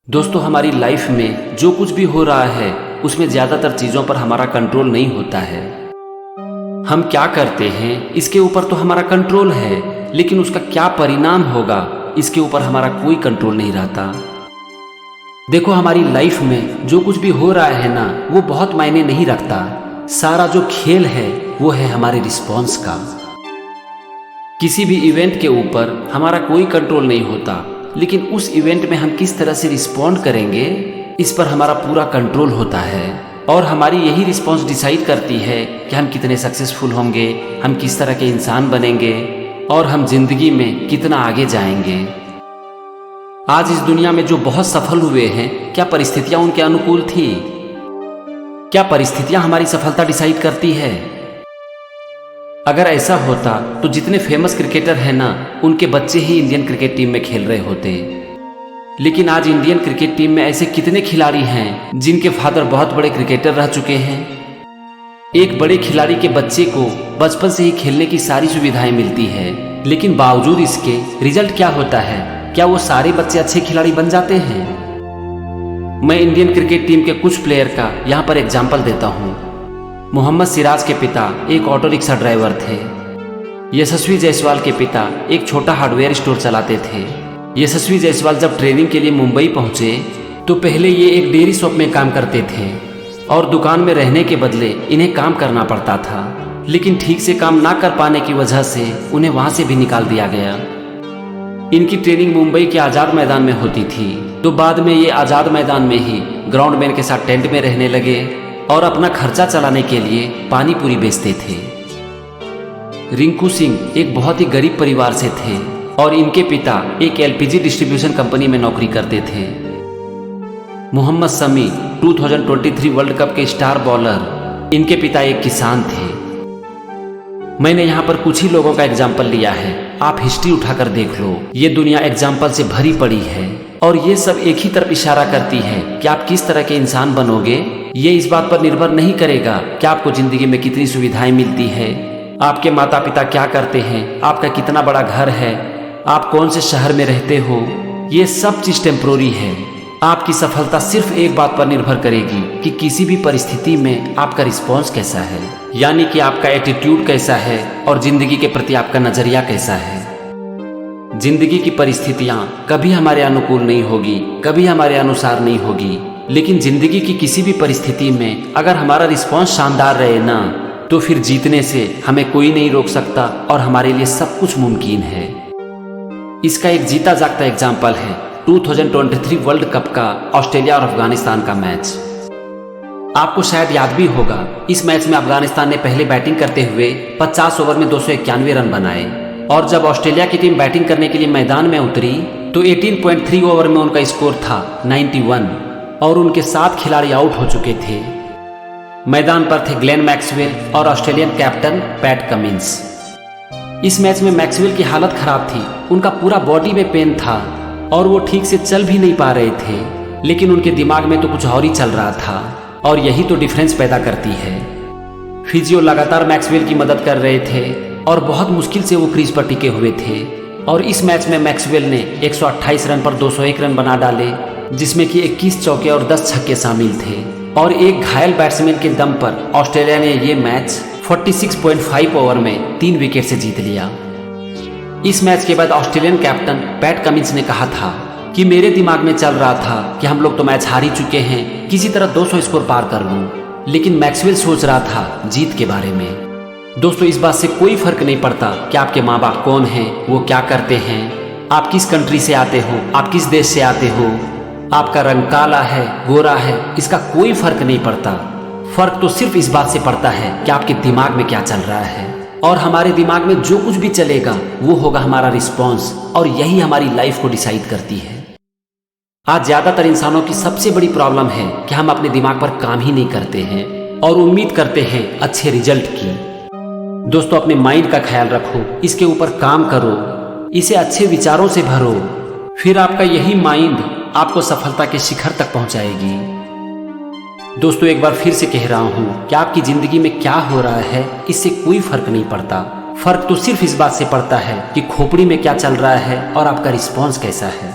दोस्तों, हमारी लाइफ में जो कुछ भी हो रहा है उसमें ज़्यादातर चीज़ों पर हमारा कंट्रोल नहीं होता है। हम क्या करते हैं इसके ऊपर तो हमारा कंट्रोल है, लेकिन उसका क्या परिणाम होगा इसके ऊपर हमारा कोई कंट्रोल नहीं रहता। देखो, हमारी लाइफ में जो कुछ भी हो रहा है ना, वो बहुत मायने नहीं रखता। सारा जो खेल है वो है हमारे रिस्पॉन्स का। किसी भी इवेंट के ऊपर हमारा कोई कंट्रोल नहीं होता, लेकिन उस इवेंट में हम किस तरह से रिस्पॉन्ड करेंगे इस पर हमारा पूरा कंट्रोल होता है। और हमारी यही रिस्पॉन्स डिसाइड करती है कि हम कितने सक्सेसफुल होंगे, हम किस तरह के इंसान बनेंगे और हम जिंदगी में कितना आगे जाएंगे। आज इस दुनिया में जो बहुत सफल हुए हैं, क्या परिस्थितियां उनके अनुकूल थी? क्या परिस्थितियां हमारी सफलता डिसाइड करती है? अगर ऐसा होता तो जितने फेमस क्रिकेटर हैं ना, उनके बच्चे ही इंडियन क्रिकेट टीम में खेल रहे होते। लेकिन आज इंडियन क्रिकेट टीम में ऐसे कितने खिलाड़ी हैं जिनके फादर बहुत बड़े क्रिकेटर रह चुके हैं। एक बड़े खिलाड़ी के बच्चे को बचपन से ही खेलने की सारी सुविधाएं मिलती है, लेकिन बावजूद इसके रिजल्ट क्या होता है? क्या वो सारे बच्चे अच्छे खिलाड़ी बन जाते हैं? मैं इंडियन क्रिकेट टीम के कुछ प्लेयर का यहाँ पर एग्जाम्पल देता हूँ। मोहम्मद सिराज के पिता एक ऑटो रिक्शा ड्राइवर थे। यशस्वी जायसवाल के पिता एक छोटा हार्डवेयर स्टोर चलाते थे। यशस्वी जायसवाल जब ट्रेनिंग के लिए मुंबई पहुंचे तो पहले ये एक डेयरी शॉप में काम करते थे और दुकान में रहने के बदले इन्हें काम करना पड़ता था। लेकिन ठीक से काम ना कर पाने की वजह से उन्हें वहां से भी निकाल दिया गया। इनकी ट्रेनिंग मुंबई के आज़ाद मैदान में होती थी, तो बाद में ये आज़ाद मैदान में ही ग्राउंडमैन के साथ टेंट में रहने लगे और अपना खर्चा चलाने के लिए पानी पूरी बेचते थे। रिंकू सिंह एक बहुत ही गरीब परिवार से थे और इनके पिता एक एलपीजी डिस्ट्रीब्यूशन कंपनी में नौकरी करते थे। मोहम्मद शमी 2023 वर्ल्ड कप के स्टार बॉलर, इनके पिता एक किसान थे। मैंने यहाँ पर कुछ ही लोगों का एग्जाम्पल लिया है, आप हिस्ट्री उठाकर देख लो। ये दुनिया एग्जाम्पल से भरी पड़ी है और ये सब एक ही तरफ इशारा करती है कि आप किस तरह के इंसान बनोगे। ये इस बात पर निर्भर नहीं करेगा कि आपको जिंदगी में कितनी सुविधाएं मिलती है, आपके माता पिता क्या करते हैं, आपका कितना बड़ा घर है, आप कौन से शहर में रहते हो। ये सब चीज टेम्पोररी है। आपकी सफलता सिर्फ एक बात पर निर्भर करेगी कि किसी भी परिस्थिति में आपका रिस्पॉन्स कैसा है, यानी कि आपका एटीट्यूड कैसा है और जिंदगी के प्रति आपका नजरिया कैसा है। जिंदगी की परिस्थितियां कभी हमारे अनुकूल नहीं होगी, कभी हमारे अनुसार नहीं होगी, लेकिन जिंदगी की किसी भी परिस्थिति में अगर हमारा रिस्पॉन्स शानदार रहे ना, तो फिर जीतने से हमें कोई नहीं रोक सकता और हमारे लिए सब कुछ मुमकिन है। इसका एक जीता जागता एग्जाम्पल है 2023 वर्ल्ड कप का ऑस्ट्रेलिया और अफगानिस्तान का मैच। आपको शायद याद भी होगा, इस मैच में अफगानिस्तान ने पहले बैटिंग करते हुए 50 ओवर में 291 रन बनाए और जब ऑस्ट्रेलिया की टीम बैटिंग करने के लिए मैदान में उतरी तो 18.3 ओवर में उनका स्कोर था 91 और उनके 7 खिलाड़ी आउट हो चुके थे। मैदान पर थे ग्लेन मैक्सवेल और ऑस्ट्रेलियन कैप्टन पैट कमिंस। इस मैच में मैक्सवेल की हालत खराब थी, उनका पूरा बॉडी में पेन था और वो ठीक से चल भी नहीं पा रहे थे, लेकिन उनके दिमाग में तो कुछ और ही चल रहा था और यही तो डिफरेंस पैदा करती है। फिजियो लगातार मैक्सवेल की मदद कर रहे थे और बहुत मुश्किल से वो क्रीज पर टिके हुए थे और इस मैच में मैक्सवेल ने 128 रन पर 201 रन बना डाले, जिसमें कि 21 चौके और 10 छक्के शामिल थे और एक घायल बैट्समैन के दम पर ऑस्ट्रेलिया ने ये मैच 46.5 ओवर में 3 विकेट से जीत लिया। इस मैच के बाद ऑस्ट्रेलियन कैप्टन पैट कमिंस ने कहा था कि मेरे दिमाग में चल रहा था कि हम लोग तो मैच हार ही चुके हैं, किसी तरह 200 स्कोर पार कर लूं, लेकिन मैक्सवेल सोच रहा था जीत के बारे में। दोस्तों, इस बात से कोई फर्क नहीं पड़ता कि आपके माँ बाप कौन हैं, वो क्या करते हैं, आप किस कंट्री से आते हो, आप किस देश से आते हो, आपका रंग काला है, गोरा है, इसका कोई फर्क नहीं पड़ता। फर्क तो सिर्फ इस बात से पड़ता है कि आपके दिमाग में क्या चल रहा है और हमारे दिमाग में जो कुछ भी चलेगा वो होगा हमारा रिस्पॉन्स और यही हमारी लाइफ को डिसाइड करती है। आज ज्यादातर इंसानों की सबसे बड़ी प्रॉब्लम है कि हम अपने दिमाग पर काम ही नहीं करते हैं और उम्मीद करते हैं अच्छे रिजल्ट की। दोस्तों, अपने माइंड का ख्याल रखो, इसके ऊपर काम करो, इसे अच्छे विचारों से भरो, फिर आपका यही माइंड आपको सफलता के शिखर तक पहुंचाएगी। दोस्तों, एक बार फिर से कह रहा हूं कि आपकी जिंदगी में क्या हो रहा है इससे कोई फर्क नहीं पड़ता। फर्क तो सिर्फ इस बात से पड़ता है कि खोपड़ी में क्या चल रहा है और आपका रिस्पॉन्स कैसा है।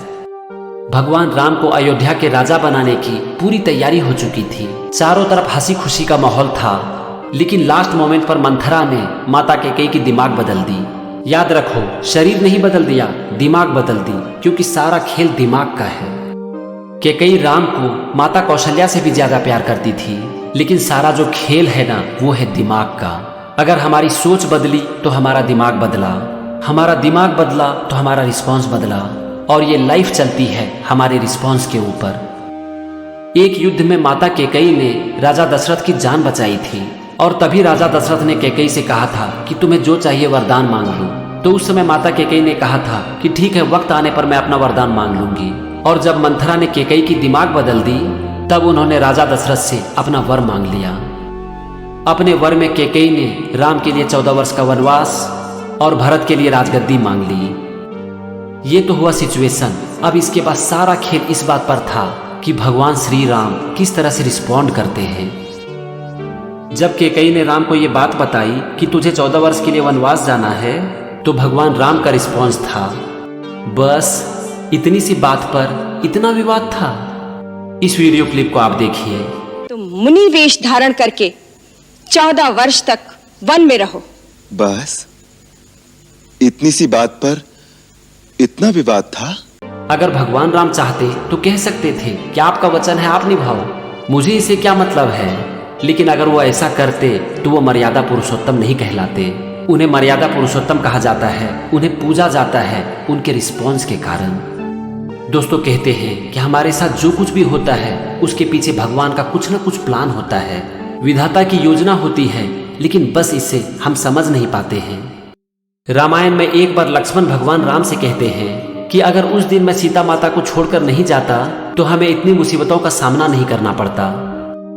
भगवान राम को अयोध्या के राजा बनाने की पूरी तैयारी हो चुकी थी। चारों तरफ हंसी खुशी का माहौल था, लेकिन लास्ट मोमेंट पर मंथरा ने माता कैकेयी की दिमाग बदल दी। याद रखो, शरीर नहीं बदल दिया, दिमाग बदल दी, क्योंकि सारा खेल दिमाग का है। कैकेयी राम को माता कौशल्या से भी ज्यादा प्यार करती थी, लेकिन सारा जो खेल है ना, वो है दिमाग का। अगर हमारी सोच बदली तो हमारा दिमाग बदला, हमारा दिमाग बदला तो हमारा रिस्पॉन्स बदला, और ये लाइफ चलती है हमारे रिस्पॉन्स के ऊपर। एक युद्ध में माता कैकेयी ने राजा दशरथ की जान बचाई थी, और तभी राजा दशरथ ने कैकेयी से कहा था कि तुम्हें जो चाहिए वरदान मांग लो। तो उस समय माता कैकेयी ने कहा था कि ठीक है, वक्त आने पर मैं अपना वरदान मांग लूंगी। और जब मंथरा ने कैकेयी की दिमाग बदल दी, तब उन्होंने राजा दशरथ से अपना वर मांग लिया। अपने वर में कैकेयी ने राम के लिए 14 वर्ष का वनवास और भरत के लिए राजगद्दी मांग ली। ये तो हुआ सिचुएशन। अब इसके बाद सारा खेल इस बात पर था कि भगवान श्री राम किस तरह से रिस्पॉन्ड करते हैं। जब कैकेयी ने राम को ये बात बताई कि तुझे 14 वर्ष के लिए वनवास जाना है, तो भगवान राम का रिस्पॉन्स था, बस इतनी सी बात पर इतना विवाद था। इस वीडियो क्लिप को आप देखिए। तुम मुनि वेश धारण करके 14 वर्ष तक वन में रहो। बस इतनी सी बात पर इतना विवाद था? अगर भगवान राम चाहते तो कह सकते थे कि आपका वचन है, आप निभाओ, मुझे इससे क्या मतलब है। लेकिन अगर वो ऐसा करते तो वो मर्यादा पुरुषोत्तम नहीं कहलाते। उन्हें मर्यादा पुरुषोत्तम कहा जाता है, उन्हें पूजा जाता है उनके रिस्पॉन्स के कारण। दोस्तों, कहते हैं कि हमारे साथ जो कुछ भी होता है उसके पीछे भगवान का कुछ न कुछ प्लान होता है, विधाता की योजना होती है, लेकिन बस इसे हम समझ नहीं पाते हैं। रामायण में एक बार लक्ष्मण भगवान राम से कहते हैं कि अगर उस दिन मैं सीता माता को छोड़कर नहीं जाता तो हमें इतनी मुसीबतों का सामना नहीं करना पड़ता।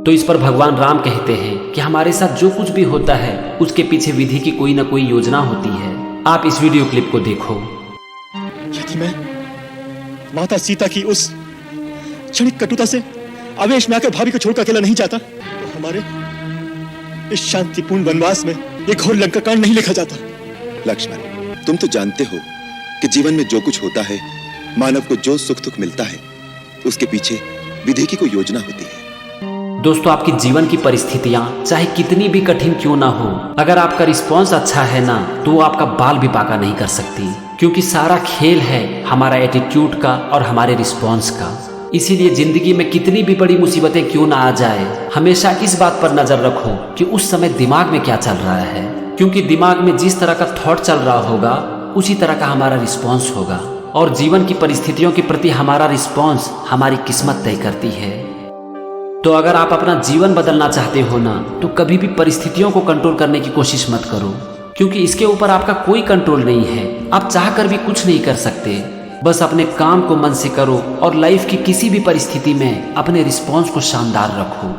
तो इस पर भगवान राम कहते हैं कि हमारे साथ जो कुछ भी होता है उसके पीछे विधि की कोई ना कोई योजना होती है। आप इस वीडियो क्लिप को देखो। यदि मैं माता सीता की उस क्षणिक कटुता से आवेश में आकर भाभी को छोड़कर अकेला नहीं जाता, तो हमारे इस शांतिपूर्ण वनवास में एक घोर लंका कांड नहीं लिखा जाता। लक्ष्मण, तुम तो जानते हो कि जीवन में जो कुछ होता है, मानव को जो सुख दुख मिलता है, उसके पीछे विधि की कोई योजना होती है। दोस्तों, आपकी जीवन की परिस्थितियां चाहे कितनी भी कठिन क्यों ना हो, अगर आपका रिस्पॉन्स अच्छा है ना, तो वो आपका बाल भी बांका नहीं कर सकती, क्योंकि सारा खेल है हमारा एटीट्यूड का और हमारे रिस्पॉन्स का। इसीलिए जिंदगी में कितनी भी बड़ी मुसीबतें क्यों ना आ जाए, हमेशा इस बात पर नजर रखो कि उस समय दिमाग में क्या चल रहा है, क्योंकि दिमाग में जिस तरह का थॉट चल रहा होगा उसी तरह का हमारा रिस्पॉन्स होगा। और जीवन की परिस्थितियों के प्रति हमारा रिस्पॉन्स हमारी किस्मत तय करती है। तो अगर आप अपना जीवन बदलना चाहते हो ना, तो कभी भी परिस्थितियों को कंट्रोल करने की कोशिश मत करो, क्योंकि इसके ऊपर आपका कोई कंट्रोल नहीं है। आप चाह कर भी कुछ नहीं कर सकते। बस अपने काम को मन से करो और लाइफ की किसी भी परिस्थिति में अपने रिस्पॉन्स को शानदार रखो।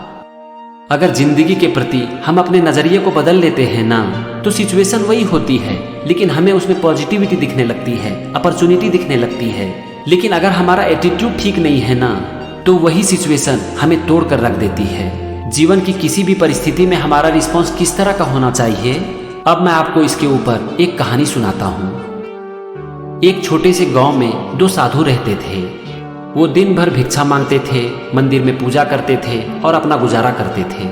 अगर जिंदगी के प्रति हम अपने नजरिए को बदल लेते हैं ना, तो सिचुएशन वही होती है, लेकिन हमें उसमें पॉजिटिविटी दिखने लगती है, अपॉर्चुनिटी दिखने लगती है। लेकिन अगर हमारा एटीट्यूड ठीक नहीं है ना, तो वही सिचुएशन हमें तोड़ कर रख देती है। जीवन की किसी भी परिस्थिति में हमारा रिस्पॉन्स किस तरह का होना चाहिए, अब मैं आपको इसके ऊपर एक कहानी सुनाता हूँ। एक छोटे से गांव में दो साधु रहते थे। वो दिन भर भिक्षा मांगते थे, मंदिर में पूजा करते थे और अपना गुजारा करते थे।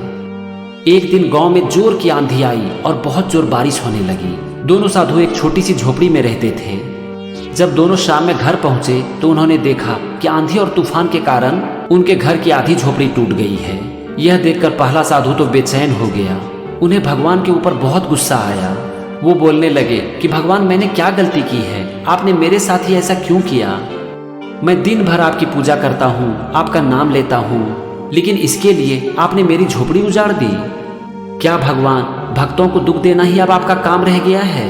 एक दिन गांव में जोर की आंधी आई और बहुत जोर बारिश होने लगी। दोनों साधु एक छोटी सी झोपड़ी में रहते थे। जब दोनों शाम में घर पहुंचे तो उन्होंने देखा कि आंधी और तूफान के कारण उनके घर की आधी झोपड़ी टूट गई है। यह देखकर पहला साधु तो बेचैन हो गया। उन्हें भगवान के ऊपर बहुत गुस्सा आया। वो बोलने लगे कि भगवान, मैंने क्या गलती की है, आपने मेरे साथ ही ऐसा क्यों किया। मैं दिन भर आपकी पूजा करता हूँ, आपका नाम लेता हूँ, लेकिन इसके लिए आपने मेरी झोपड़ी उजाड़ दी। क्या भगवान, भक्तों को दुख देना ही अब आपका काम रह गया है?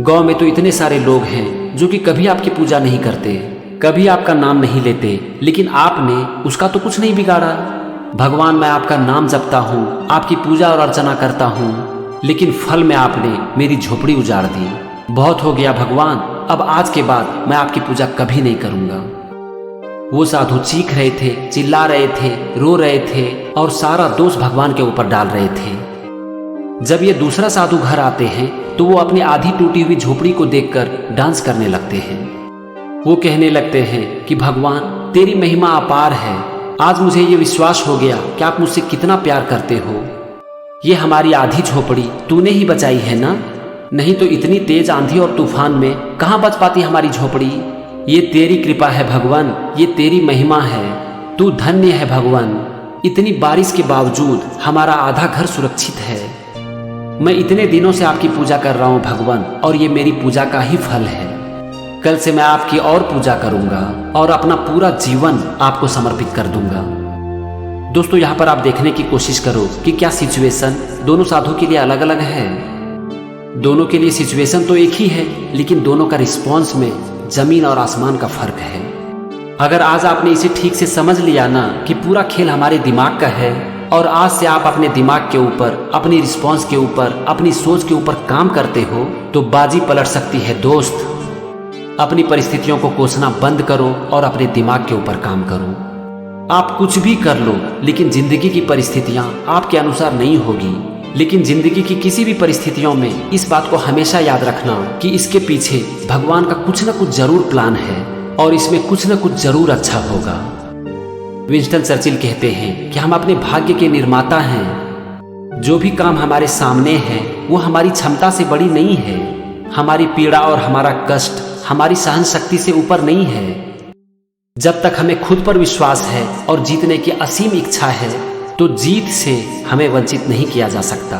गांव में तो इतने सारे लोग हैं जो कि कभी आपकी पूजा नहीं करते, कभी आपका नाम नहीं लेते, लेकिन आपने उसका तो कुछ नहीं बिगाड़ा। भगवान, मैं आपका नाम जपता हूँ, आपकी पूजा और अर्चना करता हूँ, लेकिन फल में आपने मेरी झोपड़ी उजाड़ दी। बहुत हो गया भगवान, अब आज के बाद मैं आपकी पूजा कभी नहीं करूँगा। वो साधु चीख रहे थे, चिल्ला रहे थे, रो रहे थे और सारा दोष भगवान के ऊपर डाल रहे थे। जब ये दूसरा साधु घर आते हैं तो वो अपनी आधी टूटी हुई झोपड़ी को देखकर डांस करने लगते हैं। वो कहने लगते हैं कि भगवान तेरी महिमा अपार है। आज मुझे ये विश्वास हो गया कि आप मुझसे कितना प्यार करते हो। ये हमारी आधी झोपड़ी तूने ही बचाई है ना? नहीं तो इतनी तेज आंधी और तूफान में कहाँ बच पाती हमारी झोपड़ी। ये तेरी कृपा है भगवान, ये तेरी महिमा है। तू धन्य है भगवान। इतनी बारिश के बावजूद हमारा आधा घर सुरक्षित है। मैं इतने दिनों से आपकी पूजा कर रहा हूँ भगवान, और ये मेरी पूजा का ही फल है। कल से मैं आपकी और पूजा करूंगा और अपना पूरा जीवन आपको समर्पित कर दूंगा। दोस्तों, यहाँ पर आप देखने की कोशिश करो कि क्या सिचुएशन दोनों साधु के लिए अलग अलग है। दोनों के लिए सिचुएशन तो एक ही है, लेकिन दोनों का रिस्पॉन्स में जमीन और आसमान का फर्क है। अगर आज आपने इसे ठीक से समझ लिया ना कि पूरा खेल हमारे दिमाग का है, और आज से आप अपने दिमाग के ऊपर, अपनी रिस्पॉन्स के ऊपर, अपनी सोच के ऊपर काम करते हो, तो बाजी पलट सकती है दोस्त। अपनी परिस्थितियों को कोसना बंद करो और अपने दिमाग के ऊपर काम करो। आप कुछ भी कर लो, लेकिन जिंदगी की परिस्थितियां आपके अनुसार नहीं होगी। लेकिन जिंदगी की किसी भी परिस्थितियों में इस बात को हमेशा याद रखना कि इसके पीछे भगवान का कुछ न कुछ जरूर प्लान है, और इसमें कुछ न कुछ जरूर अच्छा होगा। विंस्टन चर्चिल कहते हैं कि हम अपने भाग्य के निर्माता हैं। जो भी काम हमारे सामने है वो हमारी क्षमता से बड़ी नहीं है। हमारी पीड़ा और हमारा कष्ट हमारी सहन शक्ति से ऊपर नहीं है। जब तक हमें खुद पर विश्वास है और जीतने की असीम इच्छा है, तो जीत से हमें वंचित नहीं किया जा सकता।